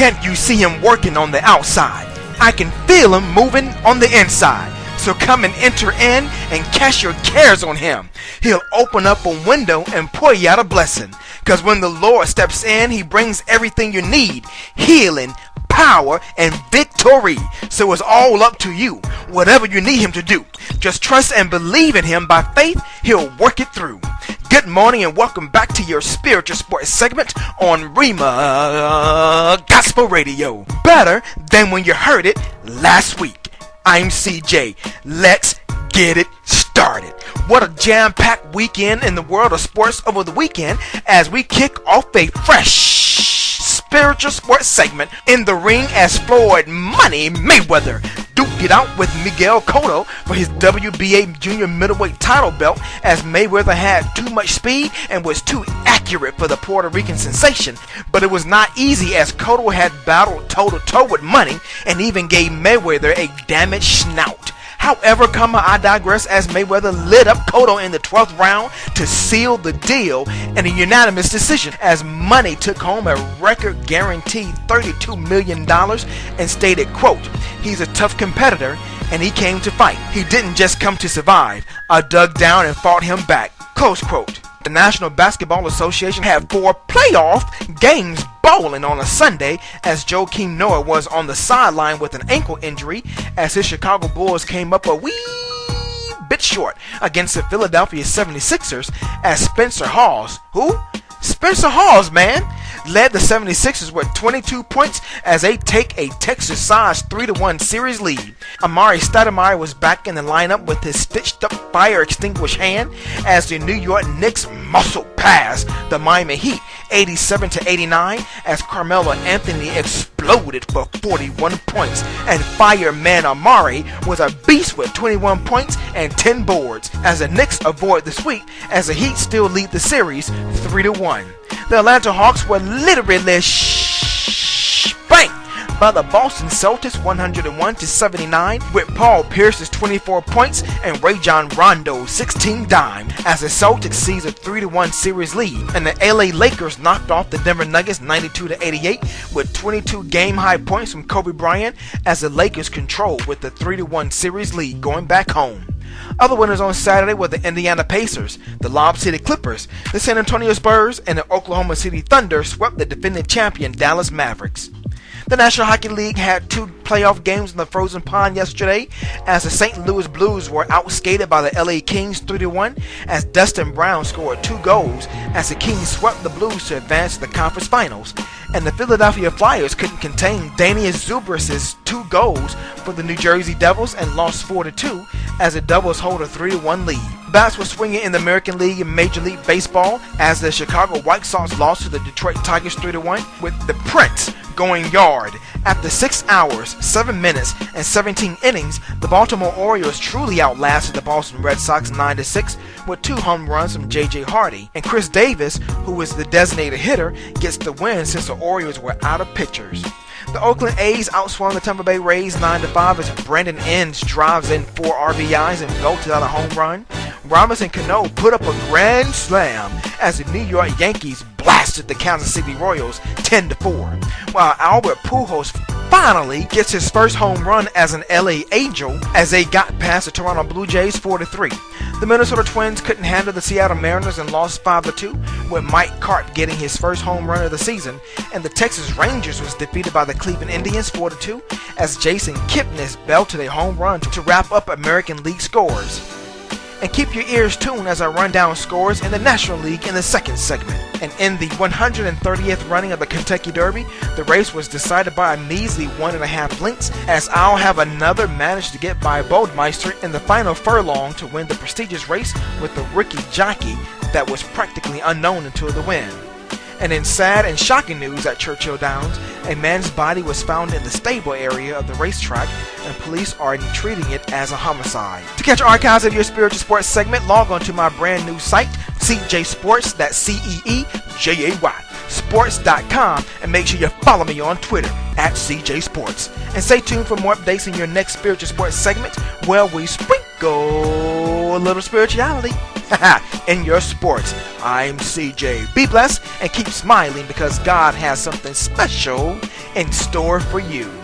Can't you see him working on the outside? I can feel him moving on the inside. So come and enter in and cast your cares on him. He'll open up a window and pour you out a blessing. Cause when the Lord steps in, he brings everything you need. Healing, power, and victory. So it's all up to you. Whatever you need him to do, just trust and believe in him. By faith, he'll work it through. Good morning and welcome back to your spiritual sports segment on Rhema Gospel Radio. Better than when you heard it last week. I'm CJ. Let's get it started. What a jam-packed weekend in the world of sports over the weekend as we kick off a fresh spiritual sports segment in the ring as Floyd Money Mayweather duked it out with Miguel Cotto for his WBA junior middleweight title belt, as Mayweather had too much speed and was too accurate for the Puerto Rican sensation. But it was not easy, as Cotto had battled toe-to-toe with Money and even gave Mayweather a damaged snout. However, I digress, as Mayweather lit up Cotto in the 12th round to seal the deal in a unanimous decision, as Money took home a record guaranteed $32 million and stated, quote, "He's a tough competitor and he came to fight. He didn't just come to survive. I dug down and fought him back," close quote. The National Basketball Association had 4 playoff games bowling on a Sunday, as Joakim Noah was on the sideline with an ankle injury, as his Chicago Bulls came up a wee bit short against the Philadelphia 76ers, as Spencer Hawes, Spencer Hawes, man, led the 76ers with 22 points as they take a Texas-sized 3-1 series lead. Amari Stoudemire was back in the lineup with his stitched-up fire extinguished hand as the New York Knicks muscle past the Miami Heat 87-89, as Carmelo Anthony exploded for 41 points, and fireman Amari was a beast with 21 points and 10 boards, as the Knicks avoid the sweep as the Heat still lead the series 3-1. The Atlanta Hawks were literally spanked by the Boston Celtics 101-79, with Paul Pierce's 24 points and Rajon Rondo's 16 dimes, as the Celtics seized a 3-1 series lead, and the LA Lakers knocked off the Denver Nuggets 92-88 with 22 game-high points from Kobe Bryant, as the Lakers controlled with the 3-1 series lead going back home. Other winners on Saturday were the Indiana Pacers, the Lob City Clippers, the San Antonio Spurs, and the Oklahoma City Thunder swept the defending champion Dallas Mavericks. The National Hockey League had 2 playoff games in the Frozen Pond yesterday, as the St. Louis Blues were outskated by the LA Kings 3-1, as Dustin Brown scored 2 goals as the Kings swept the Blues to advance to the conference finals, and the Philadelphia Flyers couldn't contain Danius Zubris' 2 goals for the New Jersey Devils and lost 4-2 as the Devils hold a 3-1 lead. Bats were swinging in the American League and Major League Baseball, as the Chicago White Sox lost to the Detroit Tigers 3-1, with the Prince going yard. After 6 hours, 7 minutes, and 17 innings, the Baltimore Orioles truly outlasted the Boston Red Sox 9-6 with 2 home runs from J.J. Hardy, and Chris Davis, who was the designated hitter, gets the win since the Orioles were out of pitchers. The Oakland A's outswung the Tampa Bay Rays 9-5 as Brandon Inns drives in 4 RBIs and belted out a home run. Robinson Cano put up a grand slam as the New York Yankees blasted the Kansas City Royals 10-4, while Albert Pujols finally gets his first home run as an LA Angel as they got past the Toronto Blue Jays 4-3. The Minnesota Twins couldn't handle the Seattle Mariners and lost 5-2, with Mike Cart getting his first home run of the season, and the Texas Rangers was defeated by the Cleveland Indians 4-2 as Jason Kipnis belted a home run to wrap up American League scores. And keep your ears tuned as I run down scores in the National League in the second segment. And in the 130th running of the Kentucky Derby, the race was decided by a measly 1.5 lengths, as I'll have another managed to get by Bodmeister in the final furlong to win the prestigious race with the rookie jockey that was practically unknown until the win. And in sad and shocking news at Churchill Downs, a man's body was found in the stable area of the racetrack, and police are treating it as a homicide. To catch archives of your spiritual sports segment, log on to my brand new site, CEEJAY Sports, that's CEEJAY Sports.com, and make sure you follow me on Twitter at CJ Sports. And stay tuned for more updates in your next spiritual sports segment, where we sprinkle for a little spirituality in your sports. I'm CJ. Be blessed and keep smiling because God has something special in store for you.